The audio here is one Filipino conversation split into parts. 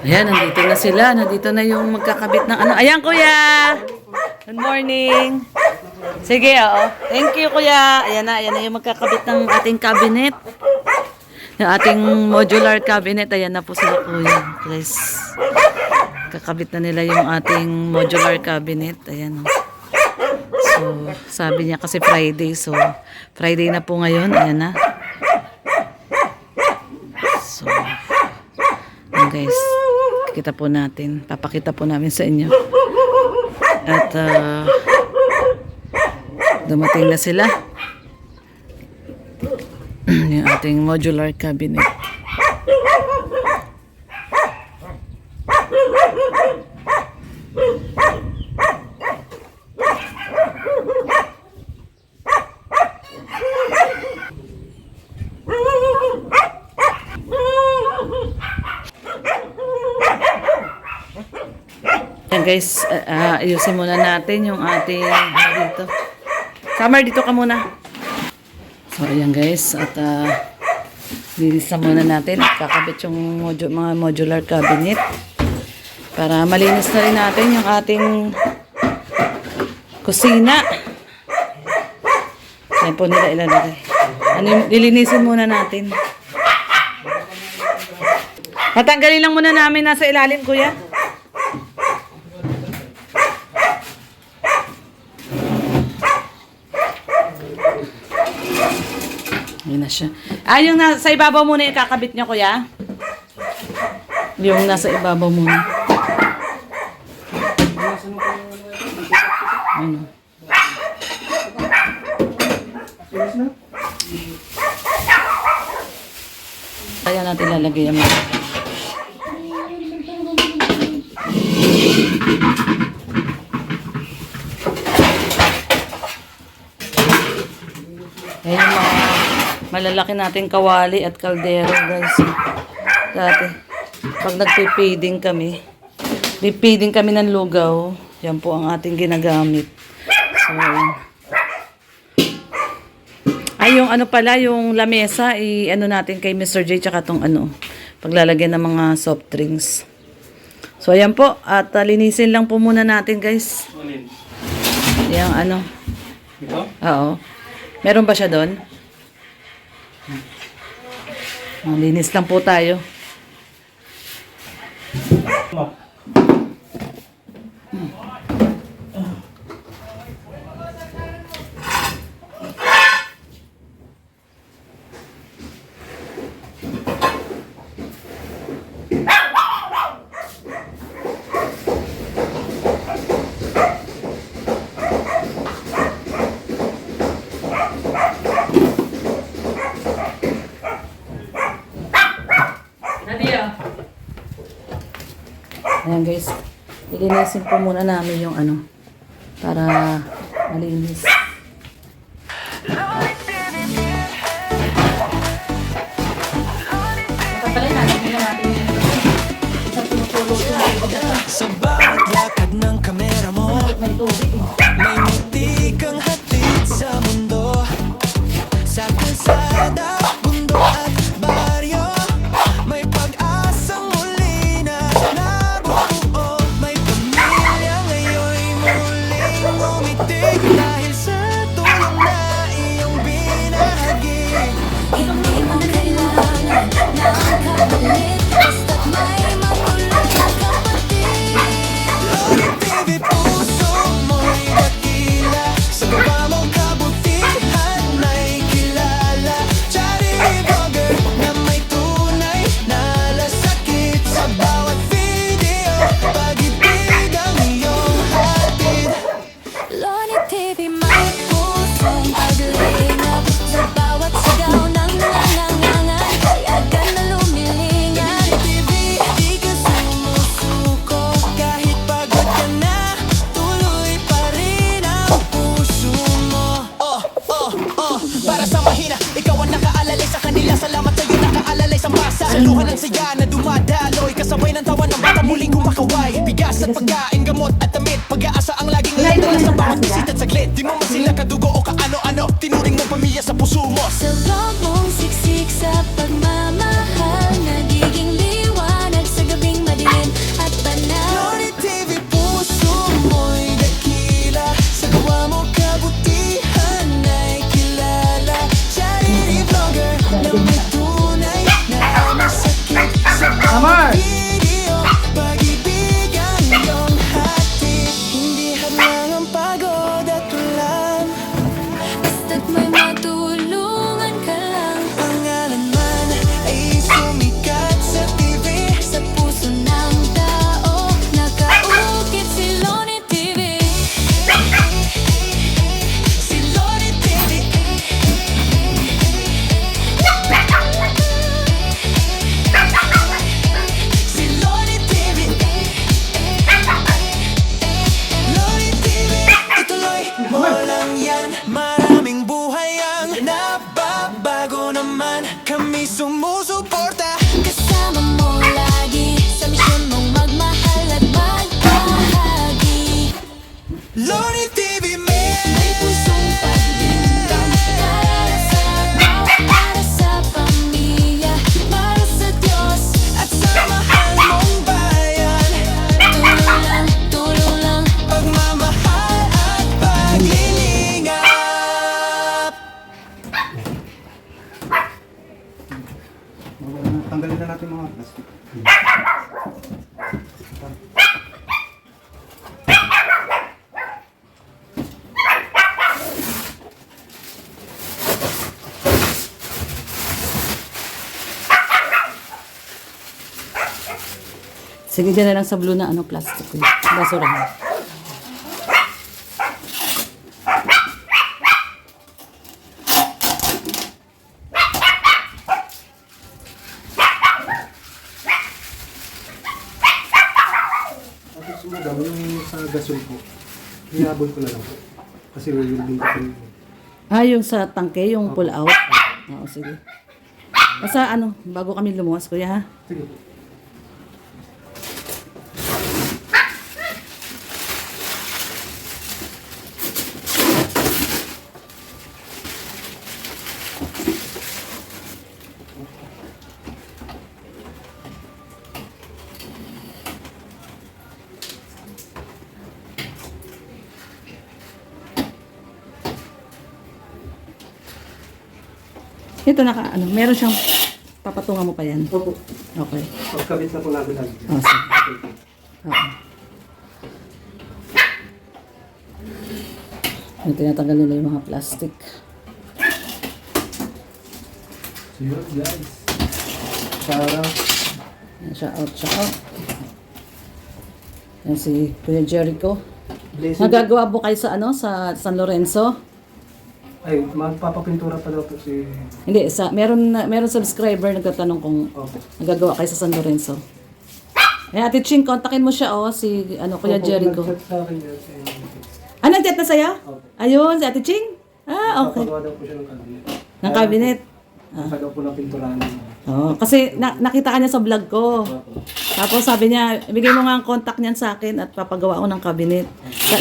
Ayan, nandito na sila. Nandito na yung magkakabit ng ano. Ayan, kuya! Good morning! Sige, oo. Thank you, kuya. Ayan na yung magkakabit ng ating cabinet. Yung ating modular cabinet. Ayan na po sila, kuya. Guys, kakabit na nila yung ating modular cabinet. Ayan, o. So, sabi niya kasi Friday. So, Friday na po ngayon. Ayan na. So, ayan guys. Kita po natin. Papakita po namin sa inyo. At, dumating na sila. Yung ating modular cabinet. Yan guys, ayusin muna natin yung ating dito. Summer, dito ka muna. So ayan guys, at lilisan muna natin. Kakabit yung mga modular cabinet para malinis na rin natin yung ating kusina. Yan po nila ilalagay. Lilinisin muna natin. Patanggalin lang muna namin nasa ilalim, kuya. Yun na siya. Yung nasa ibabaw muna yung kakabit niya, kuya. Yung nasa ibabaw muna. Ano? Kaya natin lalagay yung mga. Ayan yung mga malalaki nating kawali at kaldero guys. Dati, pag nagpipiding kami, pipiding kami ng lugaw, yan po ang ating ginagamit. So, yung ano pala, yung lamesa, ano natin kay Mr. J, tsaka tong ano, paglalagyan ng mga soft drinks. So, ayan po, at linisin lang po muna natin guys. Yung ano. Ito? Oo. Meron ba siya doon? Linis lang po tayo. Ayan guys, ilinisin po muna namin yung ano, para malinis. Sa bawat lakad ng kamera mo, may ngiti kang hatid sa mundo. Sa kalsada, bundok at baryo, may pag-asang muli na nabubuo. May pamilya ngayon'y muling umitig dahil sa tulong na iyong binahagi. Hindi mo kailangan na kapalit, basta't may magulang na kapatid. Loni TV, puso mo'y dakila, sa gawa mong kabutihan may kilala. Charity vlogger na may tunay na lasakit, sa bawat video pag-ibig ang iyong hatid. Loni TV, may pusong paglingap, sa bawat sigaw ng nangangangan, kaya ka na lumilingan. TV, di ka sumusuko, kahit pagod ka na, tuloy pa rin ang puso mo. Para sa mahina, ikaw ang nakaalalay sa kanila. Salamat sa'yo, nakaalalay sa masa. Sa luha ng saya na dumadaloy, kasabay ng tawa ng bata muling kumakaway. Bigas at pagkain, gamot at damit, pag-aasa ang laging nalala sa bawat bisita't saglit. Di mo man sila kadugo o kaano-ano, tinuring ng pamilya sa puso mo. Sa loob mong siksik sa pagmamahal, nagiging liwanag sa gabing madilim. Sige, dyan na lang sa blue na ano, plastic. Basurahan. Tapos madam, yung sa gasol po, iabot ko na lang po. Kasi welding ko po yun. Yung sa tangke, yung pull out. Oo, sige. Basta ano, bago kami lumuwas, kuya ha? Sige po. Ito ano, meron siyang papatungan mo pa yan. Opo. Okay. Pagkabit na po namin lagi. Oh, sige. Oo. Yung tinatanggal nila yung mga plastic. So yun guys. Para Shout out. Yan si Kuya Jericho. blessing. Nagagawa po kayo sa ano, sa San Lorenzo? Ay, magpapapintura pa daw po si... Hindi, meron subscriber nagtatanong kung Opo. nagagawa kayo sa San Lorenzo. Eh, Ate Ching, kontakin mo siya, si Kuya Opo, Jericho. nag-chat sa akin yan. Nag-chat na sa'yo? Opo. Ayun, si Ate Ching? Okay. Papagawa daw po siya ng cabinet. Ng cabinet? Saka daw po na pinturahan niya. Kasi nakita ka niya sa vlog ko. Opo. Tapos sabi niya, ibigay mo nga ang contact niyan sa akin at papagawa ko ng cabinet.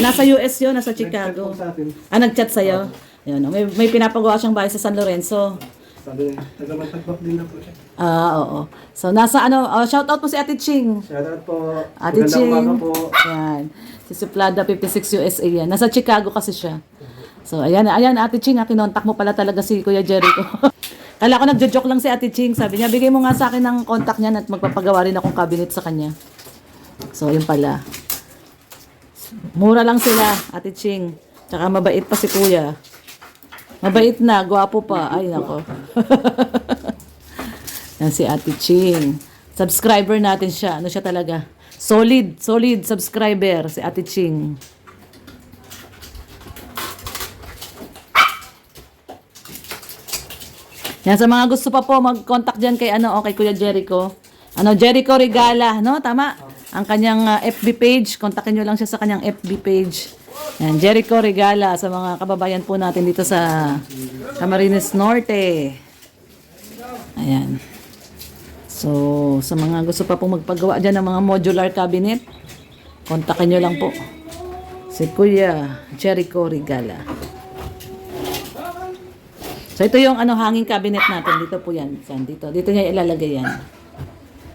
Nasa US yun, nasa Chicago. Nag-chat po sa atin. Nag-chat sa'yo? Yun, may pinapagawa siyang bahay sa San Lorenzo. Sabi niya, taga-Matagbak din na po siya. Oo. So, nasa shout out po si Ate Ching. Shoutout po. Ate Magandang Ching. umaga po. Yan. Si Suplada 56 USA yan. Nasa Chicago kasi siya. So, ayan Ate Ching, kinontak mo pala talaga si Kuya Jericho. Kala ko nagjo-joke lang si Ate Ching. Sabi niya, bigay mo nga sa akin ng contact niya at magpapagawa rin akong cabinet sa kanya. So, yun pala. Mura lang sila, Ate Ching. Tsaka mabait pa si Kuya. Mabait na, gwapo pa. Ay, nako. Yan si Ate Ching. Subscriber natin siya. Ano siya talaga? Solid subscriber si Ate Ching. Yan, sa mga gusto pa po mag-contact diyan kay kay Kuya Jericho. Jericho Regala, no? Tama. Ang kanyang FB page, kontakin niyo lang siya sa kanyang FB page. Yan, Jericho Regala sa mga kababayan po natin dito sa Camarines Norte. Ayan. So, sa mga gusto pa pong magpagawa dyan ng mga modular cabinet, kontakin nyo lang po si Kuya Jericho Regala. So, ito yung hanging cabinet natin. Dito po yan. Dito niya ilalagay yan.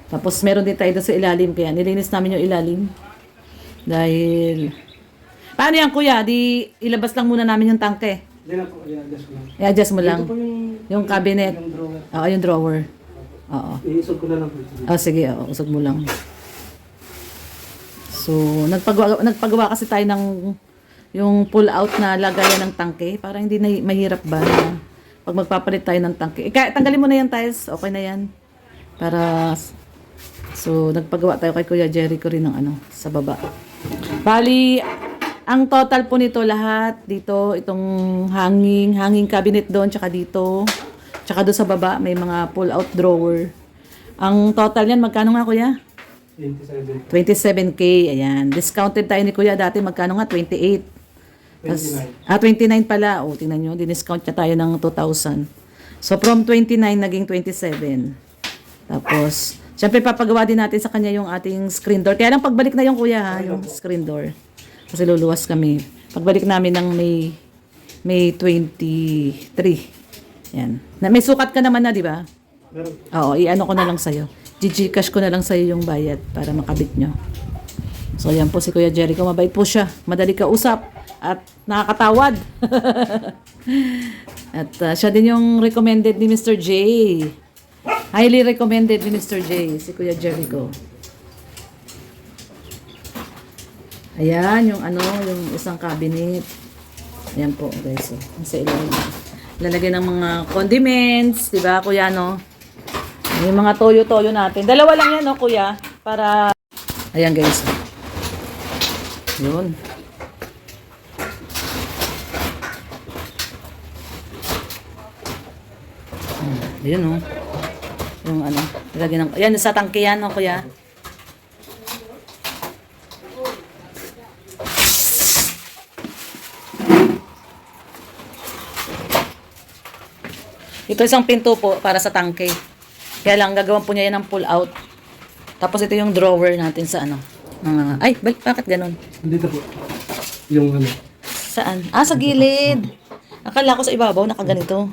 Tapos, meron din tayo doon sa ilalim. Kaya, nilinis namin yung ilalim. Dahil, paano yan, Kuya? Di, ilabas lang muna namin yung tangke. Hindi na po, i-adjust ko lang. I-adjust mo lang. Ito po Yung cabinet. Yung drawer. Oo, yung drawer. Oo. Iisog ko na lang po. Sige, usog mo lang. So, nagpagawa kasi tayo ng yung pull out na lagayan ng tangke para hindi na mahirap ba na pag magpapalit tayo ng tangke. Tanggalin mo na yan, tiles. Okay na yan. Para, so, nagpagawa tayo kay Kuya Jericho rin ng sa baba. Bali, ang total po nito lahat, dito, itong hanging cabinet doon, tsaka dito, tsaka doon sa baba, may mga pull-out drawer. Ang total yan, magkano nga, Kuya? 27. 27K, ayan. Discounted tayo ni Kuya dati, magkano nga? 28. 29. 29 pala. O, tingnan nyo, diniscount niya tayo ng 2,000. So, from 29, naging 27. Tapos, syempre, papagawa din natin sa kanya yung ating screen door. Kaya lang, pagbalik na yung Kuya, ha, yung screen door. Kasi luluwas kami. Pagbalik namin ng May 23. Yan. May sukat ka naman na, di ba? Meron. Oo, ko na lang sa'yo. Gcash ko na lang sa'yo yung bayad para makabit nyo. So, yan po si Kuya Jericho. Mabait po siya. Madali kausap. At nakakatawad. At siya din yung recommended ni Mr. J. Highly recommended ni Mr. J. Si Kuya Jericho. Ayan, yung yung isang cabinet. Ayan po, guys. Sa ilalim. Lalagyan ng mga condiments, di ba, Kuya, no? Yung mga toyo-toyo natin. Dalawa lang yan, no, Kuya? Para Ayan guys. Yun. Ayun oh. Yung ano, lagyan ng, ayan sa tangke yan oh, kuya. Ito isang pinto po para sa tangke. Kaya lang gagawin po niya yan ng pull out. Tapos ito yung drawer natin sa ano. Ay, bakit ganun? Dito po. Yung ano. Saan? Ah, sa gilid. Akala ko sa ibabaw nakaganito.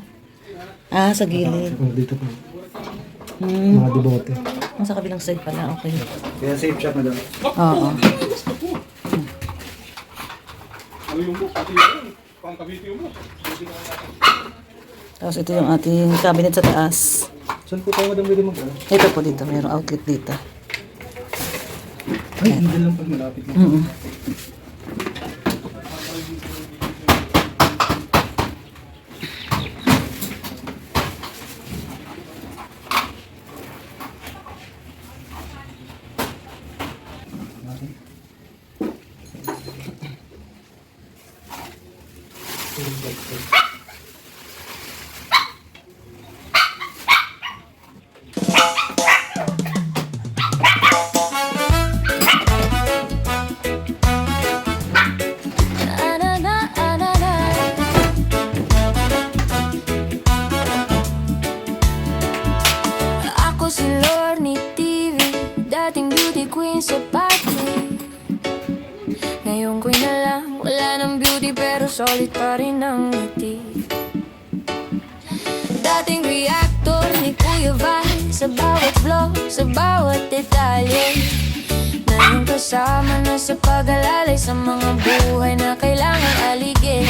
Ah, sa gilid. Dito po. Hmm. Mga debote. Sa kabilang side pala. Okay. Kaya safe siya, madam. Oo. Tapos ito yung ating cabinet sa taas. Saan po tayo, madam, pwede mag Ito po dito. Mayroong outlet dito. Ay, hindi lang pag malapit na. Mm-mm. Ako si Lorne TV, dating beauty queen sa party. Ngayon ko'y na lang, wala ng beauty pero solid pa rin ang ngiti. Dating reactor ni Kuya Vai, sa bawat vlog, sa bawat detalye. Ngayon kasama na sa pag-alalay sa mga buhay na kailangan aligin.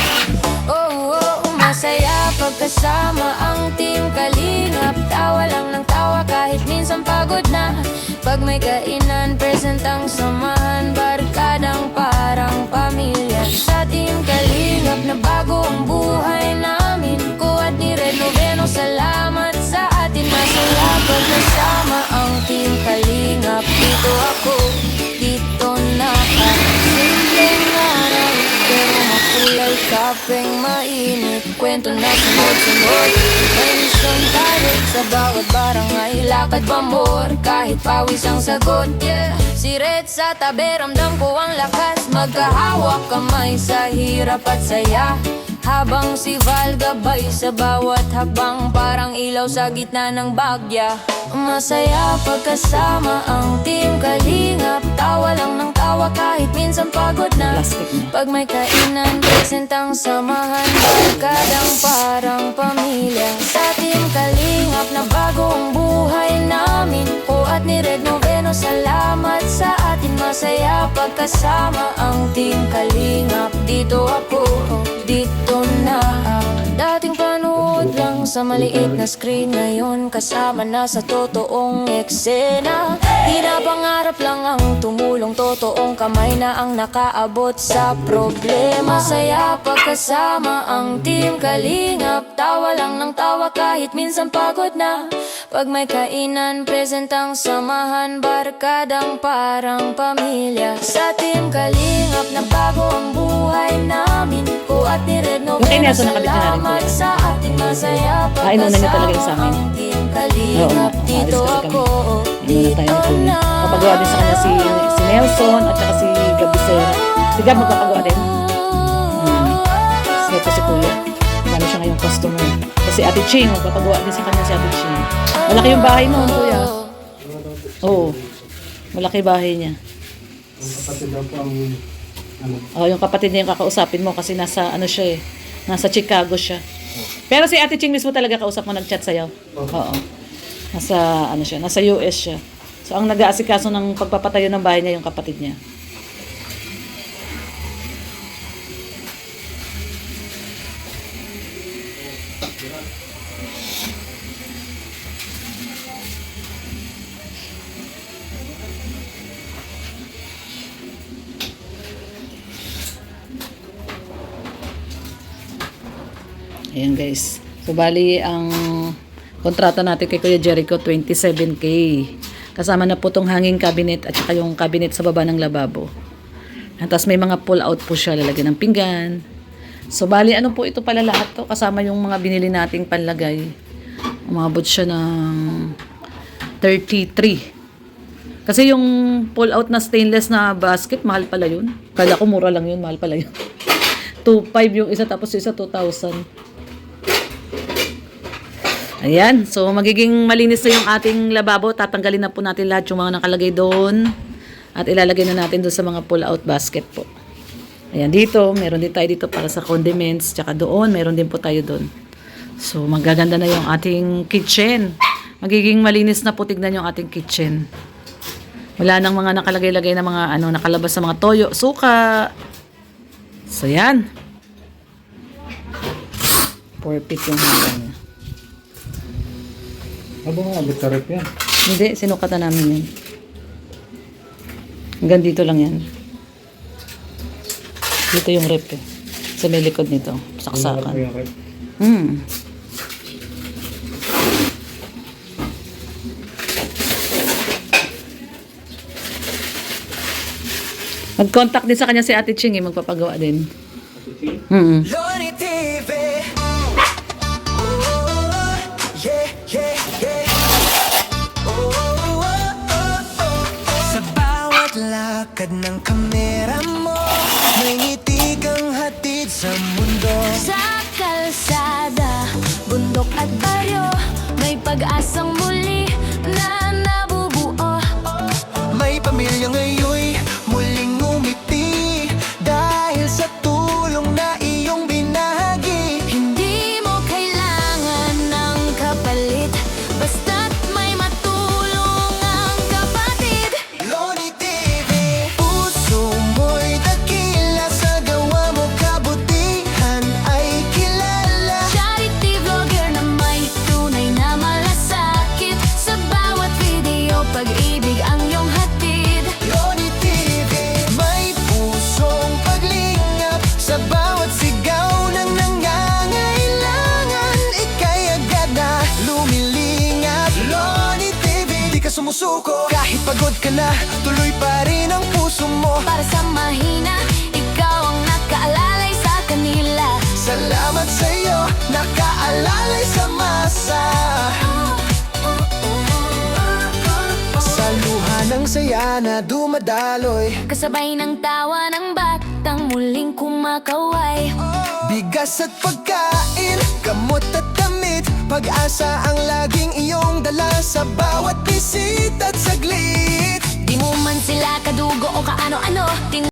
Oh, oh, masaya pagkasama ang team Kalingap. Tawa lang ng tawa kahit minsan pagod na. Pag may kainan, present ang samahan. Barkadang parang pamilya. Sa team Kalingap na bago ang buhay namin. Kuwat ni Red Noveno, salamat sa atin. Masaya pagkasama ang team Kalingap. Dito ako, dito na ako. Simpleng araw, pero makulay kapeng mainit. Kwento na sunod-sunod, may misyon tayo. Sa bawat barangay, lakad pamor. Kahit pawis ang sagot, yeah. Si Red sa tabi, ramdam ko ang lakas. Magkahawak kamay sa hirap at saya. Habang si Val gabay sa bawat habang. Parang ilaw sa gitna ng bagya. Masaya pagkasama ang team Kalingap. Tawa lang ng tawa kahit minsan pagod na. Plastic na. Pag may kainan, present ang samahan. Barkadang parang pamilya. Sa team Kalingap na bago ang buhay namin. Kuwat ni Red Noveno, salamat sa atin. Masaya pagkasama ang team Kalingap. Dito ako, dito na. Dating panood lang sa maliit na screen. Ngayon kasama na sa totoong eksena. Di na pangarap lang ang tumulong. Totoong kamay na ang nakaabot sa problema. Saya pagkasama ang team Kalingap. Tawa lang ng tawa kahit minsan pagod na. Pag may kainan, present ang samahan. Barkadang parang pamilya. Sa team Kalingap na bago ang buhay namin. Kuwat ni Red Yung kay Noveno, Nelson nakabit na rin, salamat kuya. sa ating masaya. Inuuna niyo talaga yung sa amin. Ang team Kalingap. Oo, Dito aalis kasi ako, kami. Inuuna dito tayo ni Kuya. na. Papagawa din sa kanya si Nelson at saka si Gabisera. Si Gab magpapagawa din. Ito si Kuya. Marami siya ngayong customer. Kasi Ate Ching, magpapagawa din sa kanya si Ate Ching. Malaki yung bahay mo, Kuya. Oo. Malaki bahay niya. Ang kapatid daw po ang ano. Oh, yung kapatid niya yung kakausapin mo kasi nasa ano siya eh. Nasa Chicago siya. Pero si Ate Ching mismo talaga kausap mo, nag-chat sa'yo. Oo. Nasa ano siya, nasa US siya. So ang nag-aasikaso ng pagpapatayo ng bahay niya yung kapatid niya. Ayan guys. So bali ang kontrata natin kay Kuya Jericho 27K. Kasama na po tong hanging cabinet at saka yung cabinet sa baba ng lababo. At tapos may mga pull out po siya, lalagyan ng pinggan. So bali ano po ito pala lahat to, kasama yung mga binili nating panlagay. Umabot siya ng 33. Kasi yung pull out na stainless na basket, mahal pala yun. Kala ko mura lang yun, mahal pala yun. 2.5 yung isa, tapos yung isa 2,000. Ayan, so magiging malinis na yung ating lababo. Tatanggalin na po natin lahat yung mga nakalagay doon. At ilalagay na natin doon sa mga pull-out basket po. Ayan, dito, meron din tayo dito para sa condiments. Tsaka doon, meron din po tayo doon. So, magaganda na yung ating kitchen. Magiging malinis na po, tignan yung ating kitchen. Wala nang mga nakalagay-lagay na mga nakalabas sa mga toyo, suka. So, yan. Perfect yung hanggang niya. Aba nga, abot sa rep yan. Hindi, sinukatan namin yan. Hanggang dito lang yan. Dito yung rep eh. Sa may likod nito. Saksakan. Yung rep. Mag-contact din sa kanya si Ate Ching eh. Magpapagawa din. Loni TV. Oh, yeah, yeah, yeah. Oh, oh, oh, oh. Sa bawat lakad ng kamera mo, may ngiti kang hatid sa mundo. Sa kalsada, bundok at baryo, may pag-asang muli na nabubuo. May pamilya ngayon'y muling umiti dahil sa tulong na iyong binahagi. Hindi mo kailangan ng kapalit, basta't may matulong ang kapatid. Loni TV. Puso mo'y dakila, sa gawa mo kabutihan ay kilala. Charity vlogger na may tunay na malasakit, sa bawat video pag-ibig ang iyong hatid. Loni TV. May pusong paglingap sa bawat sigaw ng nangangailangan. Ika'y agad na lumilingap. Loni TV. Di ka sumusuko kahit pagod ka na, tuloy pa rin ang puso mo. Para sa mahina, ikaw ang nakaalalay sa kanila. Salamat sa'yo, nakaalalay sa masa. Sa luha ng saya na dumadaloy, Kasabay ng tawa ng batang muling kumakaway. bigas at pagkain, gamot at damit, pag-asa ang laging iyong dala sa bawat bisita at saglit. Di mo man sila kadugo o kaano-ano,